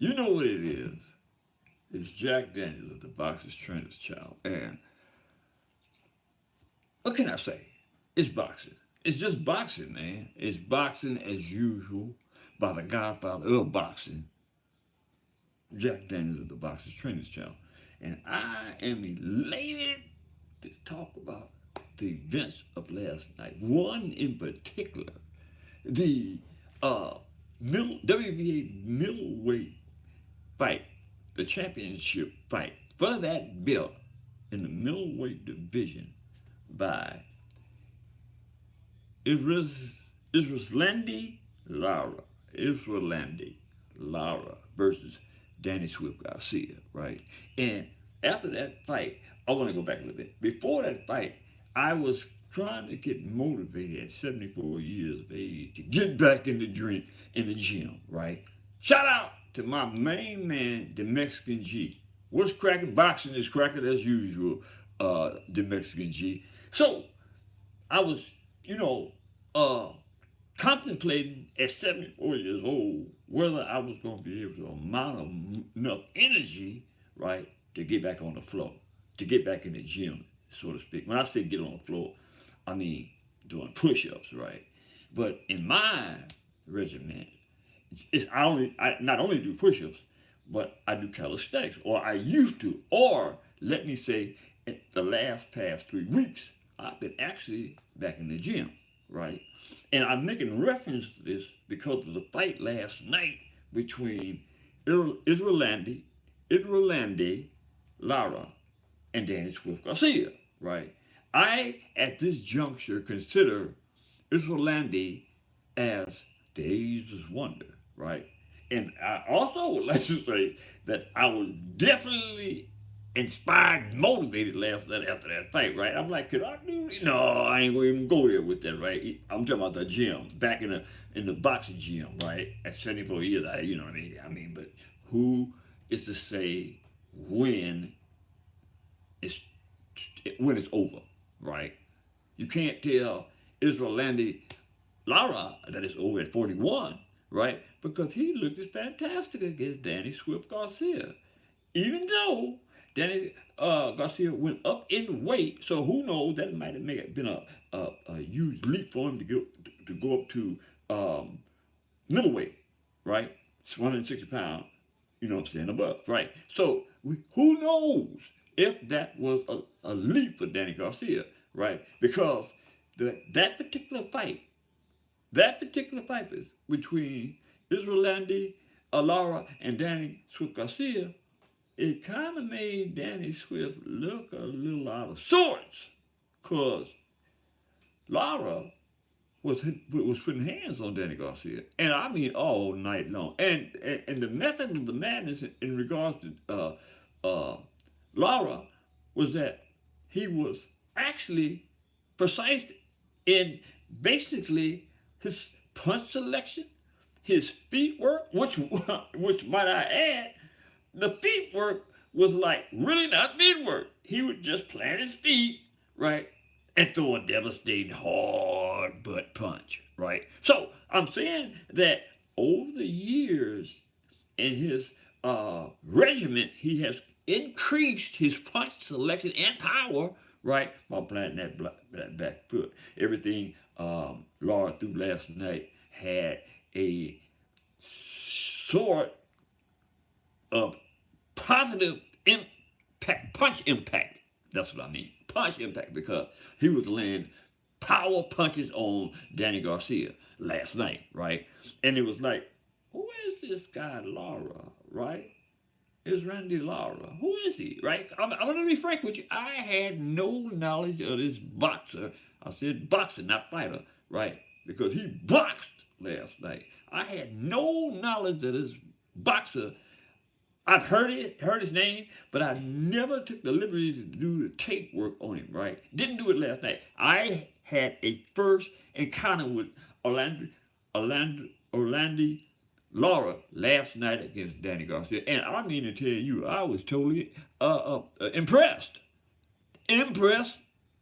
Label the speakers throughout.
Speaker 1: You know what it is. It's Jack Daniels of the Boxer's Trainer's Child. And what can I say? It's boxing. It's just boxing, man. It's boxing as usual by the godfather of boxing, Jack Daniels of the Boxer's Trainer's Child. And I am elated to talk about the events of last night. One in particular, the WBA middleweight fight, the championship fight for that belt in the middleweight division by Erislandy Lara. Erislandy Lara versus Danny Swift Garcia, right? And after that fight, I want to go back a little bit. Before that fight, I was trying to get motivated at 74 years of age to get back in the drink in the gym, right? Shout out to my main man, the Mexican G. What's cracking? Boxing is cracking as usual, the Mexican G. So I was, you know, uh, contemplating at 74 years old whether I was going to be able to amount enough energy, right, to get back on the floor, to get back in the gym, so to speak. When I say get on the floor, I mean doing push-ups, right? But in my regimen, I not only do push-ups, but I do calisthenics, or I used to, or let me say, in the past 3 weeks, I've been actually back in the gym, right? And I'm making reference to this because of the fight last night between Erislandy Lara and Danny Swift Garcia, right? I, at this juncture, consider Erislandy as the ageless wonder, right? And I also would like to say that I was definitely inspired, motivated last night after that fight, right? I'm like, could I do it? No, I ain't gonna even go there with that, right? I'm talking about the gym, back in the boxing gym, right? At 74 years, you know what I mean? But who is to say when it's when it's over, right? You can't tell Erislandy Lara that it's over at 41, right? Because he looked as fantastic against Danny Swift Garcia. Even though Danny Garcia went up in weight, so who knows, that might have been a huge leap for him to go up to middleweight, right? It's 160 pounds, you know what I'm saying, above, right? So who knows if that was a leap for Danny Garcia, right? Because that particular fight is between Erislandy Lara and Danny Swift Garcia. It kind of made Danny Swift look a little out of sorts, cause Lara was putting hands on Danny Garcia, and I mean all night long. And the method of the madness in regards to Lara was that he was actually precise in basically his punch selection, his feet work, which might I add, the feet work was like really not feet work. He would just plant his feet, right, and throw a devastating hard butt punch, right? So I'm saying that over the years in his regiment, he has increased his punch selection and power, right, by planting that back foot. Everything Laura threw last night had a sort of positive impact, punch impact. That's what I mean. Punch impact, because he was laying power punches on Danny Garcia last night, right? And it was like, who is this guy Lara, right? Erislandy Lara. Who is he, right? I'm going to be frank with you. I had no knowledge of this boxer. I said boxer, not fighter, right? Because he boxed last night. I had no knowledge of this boxer. I've heard his name, but I never took the liberty to do the tape work on him, right? Didn't do it last night. I had a first encounter with Erislandy Lara last night against Danny Garcia, and I mean to tell you, I was totally impressed. Impressed,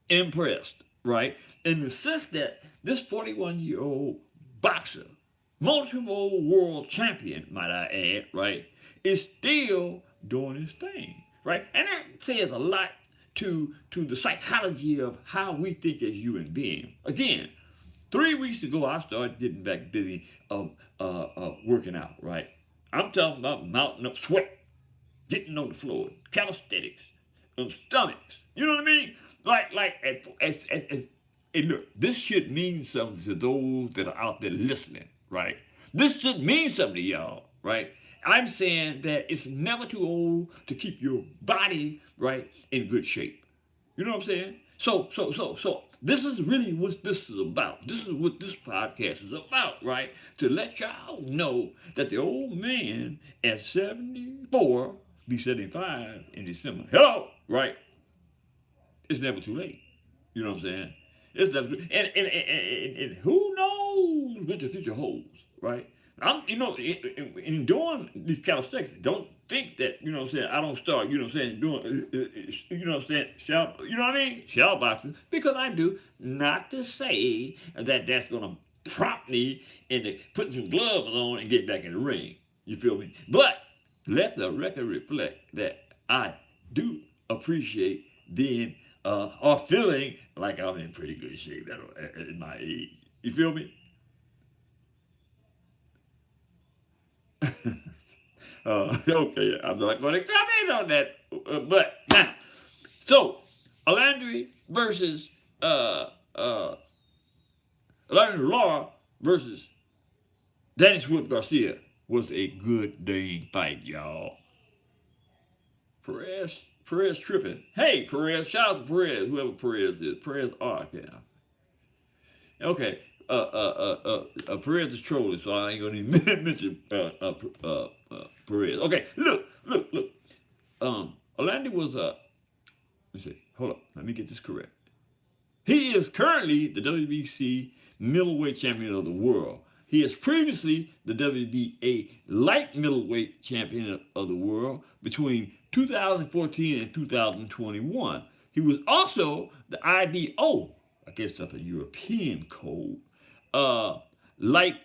Speaker 1: impressed, right? In the sense that this 41-year-old boxer, multiple world champion, might I add, right, is still doing his thing, right? And that says a lot to the psychology of how we think as human beings. Again, 3 weeks ago, I started getting back busy working out, right? I'm talking about mounting up sweat, getting on the floor, calisthenics, stomachs. You know what I mean? And look, this should mean something to those that are out there listening, right? This should mean something to y'all, right? I'm saying that it's never too old to keep your body, right, in good shape. You know what I'm saying? So this is really what this is about. This is what this podcast is about, right? To let y'all know that the old man at 74, be 75 in December. Hello, right? It's never too late. You know what I'm saying? It's never and who knows what the future holds, right? In doing these calisthenics, don't think that, you know what I'm saying, I don't start, you know what I'm saying, doing, you know what I'm saying, you know what I mean, shadow boxing, because I do. Not to say that that's going to prompt me into putting some gloves on and get back in the ring. You feel me? But let the record reflect that I do appreciate being or feeling like I'm in pretty good shape at my age. You feel me? Okay, I'm not going to comment on that. But now, so Erislandy versus uh, Erislandy Lara versus Danny Garcia was a good dang fight, y'all. Perez tripping. Hey, Perez, shout out to Perez, whoever Perez is. Perez R. Yeah. Okay. Perez is trolling, so I ain't gonna even mention Perez. Okay, look. Erislandy was let me see. Hold up. Let me get this correct. He is currently the WBC middleweight champion of the world. He is previously the WBA light middleweight champion of the world between 2014 and 2021. He was also the IBO, I guess that's a European code, light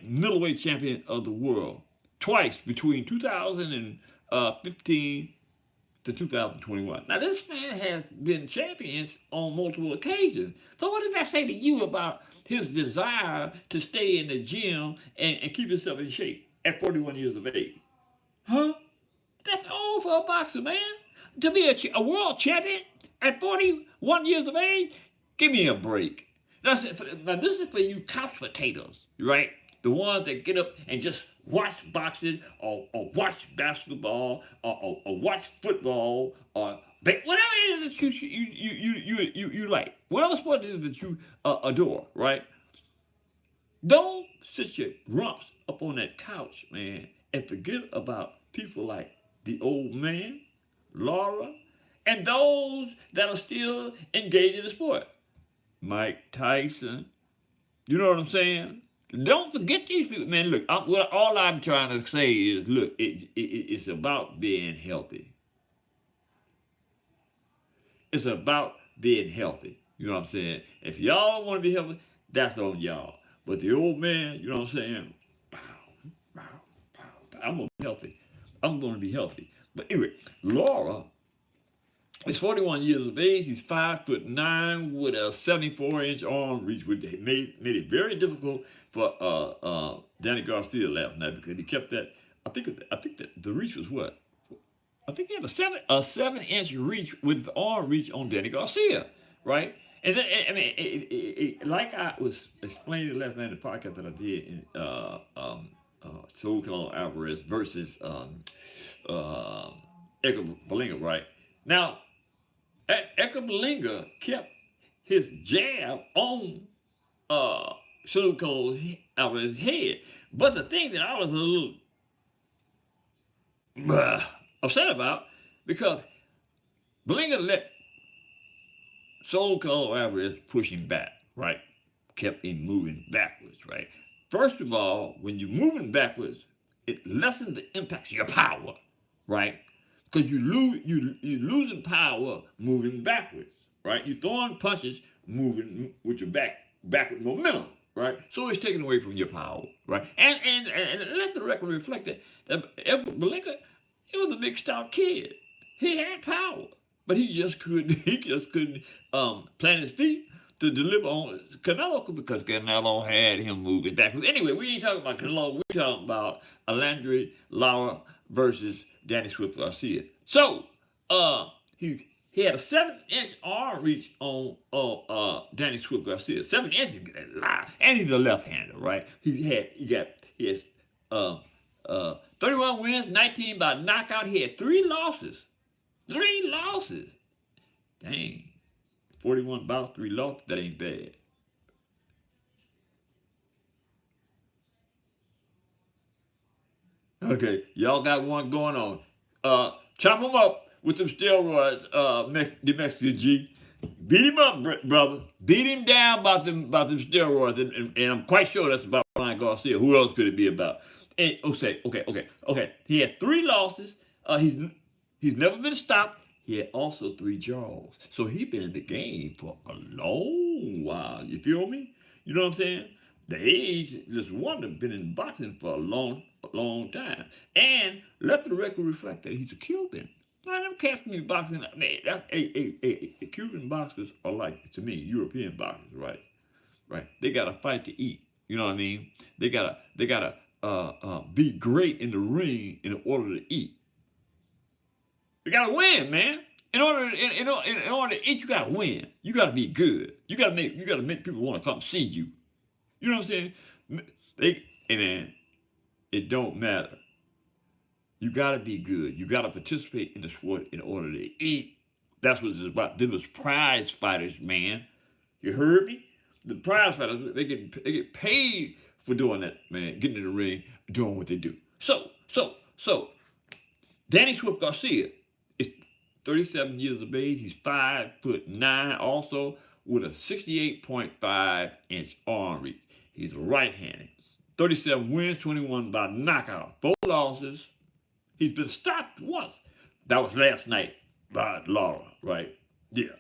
Speaker 1: middleweight champion of the world twice between 2015 to 2021. Now, this man has been champions on multiple occasions. So, what does that say to you about his desire to stay in the gym and keep himself in shape at 41 years of age? Huh? That's old for a boxer, man. To be a world champion at 41 years of age? Give me a break. Now, this is for you couch potatoes, right? The ones that get up and just watch boxing or watch basketball or watch football or whatever it is that you like. Whatever sport it is that you adore, right? Don't sit your rumps up on that couch, man, and forget about people like the old man, Lara, and those that are still engaged in the sport. Mike Tyson. You know what I'm saying? Don't forget these people, man. Look, all I'm trying to say is, look, it's about being healthy. It's about being healthy. You know what I'm saying? If y'all don't want to be healthy, that's on y'all. But the old man, you know what I'm saying? Bow, bow, bow, bow. I'm gonna be healthy. I'm gonna be healthy. But anyway, Lara is 41 years of age. He's 5'9" with a 74-inch arm reach, which made it very difficult for Danny Garcia last night because he kept that. I think that the reach was what? I think he had a 7-inch reach with his arm reach on Danny Garcia, right? And then, I mean, like I was explaining last night in the podcast that I did in Saul Canelo Alvarez versus Edgar Berlanga, right? Now, Edgar Berlanga kept his jab on Saul Canelo Alvarez's head. But the thing that I was a little upset about, because Berlanga let Saul Canelo Alvarez push him back, right? Kept him moving backwards, right? First of all, when you're moving backwards, it lessens the impact of your power, right? Because you're losing power moving backwards, right? You're throwing punches moving with your backward momentum, right? So it's taken away from your power, right? And let the record reflect that Malenko, he was a big stout kid. He had power, but he just couldn't. He just couldn't plant his feet to deliver on Canelo because Canelo had him moving backwards. Anyway, we ain't talking about Canelo. We're talking about Erislandy Lara versus Danny Swift Garcia. So, he had a 7-inch arm reach on Danny Swift Garcia. 7 inches, and he's a left-hander, right? He has 31 wins, 19 by knockout. He had 3 losses. 3 losses. Dang. 41 bouts, 3 losses. That ain't bad. Okay, y'all got one going on. Chop him up with them steroids, the Mexican G. Beat him up, brother. Beat him down about them steroids, and I'm quite sure that's about Danny Garcia. Who else could it be about? And okay. He had 3 losses. He's never been stopped. He had also 3 draws. So he's been in the game for a long while. You feel me? You know what I'm saying? The age, this wonder, been in boxing for a long time. And let the record reflect that he's a Cuban. Now, them cats from boxing, man, Cuban boxers are like, to me, European boxers, right? Right. They got to fight to eat. You know what I mean? They gotta be great in the ring in order to eat. You gotta win, man. In order to eat, you gotta win. You gotta be good. You gotta make people want to come see you. You know what I'm saying? Hey man, it don't matter. You gotta be good. You gotta participate in the sport in order to eat. That's what it's about. Them was prize fighters, man. You heard me? The prize fighters, they get paid for doing that, man. Getting in the ring, doing what they do. So, Danny Swift Garcia is 37 years of age. He's 5'9", also with a 68.5-inch arm reach. He's right-handed. 37 wins, 21 by knockout. 4 losses. He's been stopped once. That was last night by Lara, right? Yeah.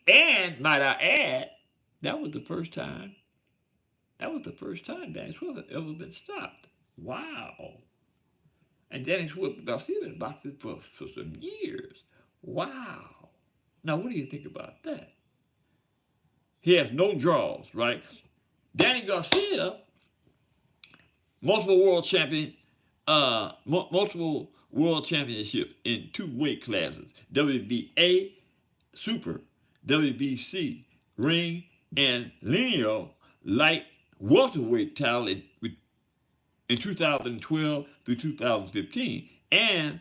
Speaker 1: And might I add, that was the first time. That was the first time Danny Swift had ever been stopped. Wow. And Danny Swift Garcia been boxing for some years. Wow. Now, what do you think about that? He has no draws, right? Danny Garcia, multiple world champion, multiple world championships in 2 weight classes: WBA Super, WBC Ring, and lineal light welterweight title in 2012 through 2015, and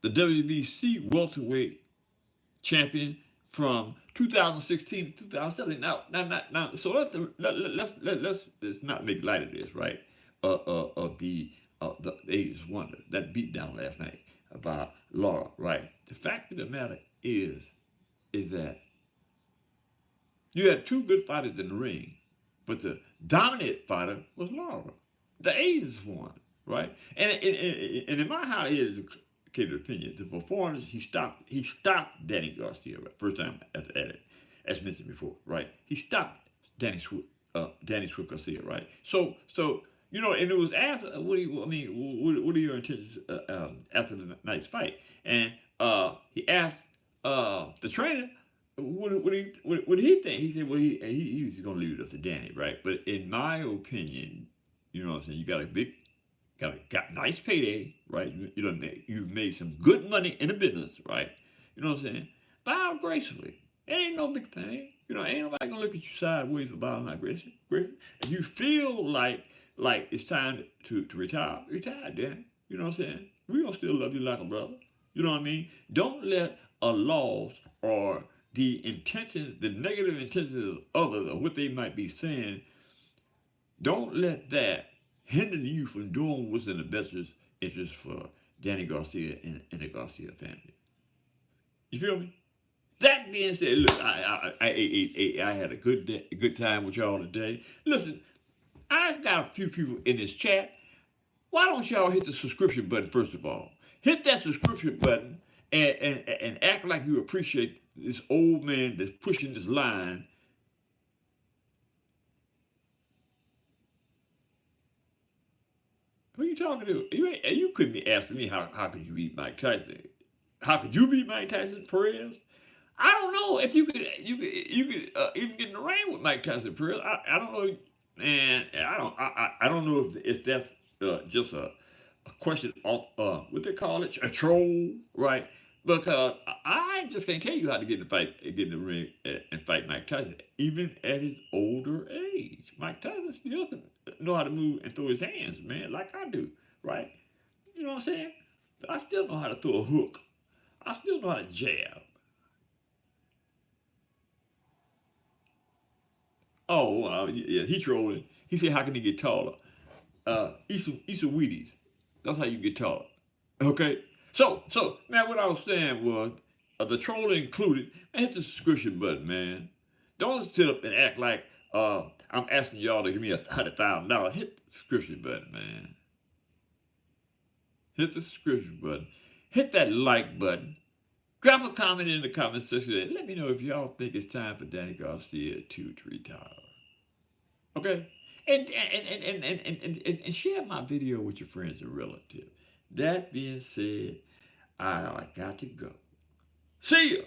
Speaker 1: the WBC welterweight champion from 2016 to 2017. Now. So let's not make light of this, right? Of the ageless wonder that beat down last night about Lara, right? The fact of the matter is that you had 2 good fighters in the ring, but the dominant fighter was Lara, the ageless one, right? And in my highly educated opinion, the performance he stopped Danny Garcia, right? First time at it, as mentioned before, right? He stopped Danny Swift Garcia, right? So and it was asked, what are your intentions after the night's fight? And he asked the trainer, what did he think? He said, well, he's going to leave it up to Danny, right? But in my opinion, you know what I'm saying, you got nice payday, right? You've made some good money in the business, right? You know what I'm saying? Bow gracefully. It ain't no big thing. Ain't nobody gonna look at you sideways for bowing like Griffin. If you feel like it's time to retire, Danny. You know what I'm saying? We gonna still love you like a brother. You know what I mean? Don't let a loss or the negative intentions of others, or what they might be saying, don't let that hinder you from doing what's in the best interest for Danny Garcia and the Garcia family. You feel me? That being said, look, I had a good time with y'all today. Listen, I got a few people in this chat. Why don't y'all hit the subscription button first of all? Hit that subscription button and act like you appreciate this old man that's pushing this line Who you talking to? You couldn't be asking me how could you beat Mike Tyson? How could you beat Mike Tyson, Perez? I don't know if you could even get in the ring with Mike Tyson, Perez. I don't know, man. I don't know if that's just a question off what they call it, a troll, right? Because I just can't tell you how to get in the ring and fight Mike Tyson, even at his older age. Mike Tyson still can know how to move and throw his hands, man, like I do, right? You know what I'm saying? I still know how to throw a hook. I still know how to jab. Oh, yeah, he trolling. He said, "How can he get taller? Eat some Wheaties. That's how you get taller." Okay. So man, what I was saying was the trolling included. Man, hit the subscription button, man. Don't sit up and act like I'm asking y'all to give me $100,000. Hit the subscription button, man. Hit the subscription button. Hit that like button. Drop a comment in the comment section and let me know if y'all think it's time for Danny Garcia to retire. Okay? And share my video with your friends and relatives. That being said, I got to go. See ya!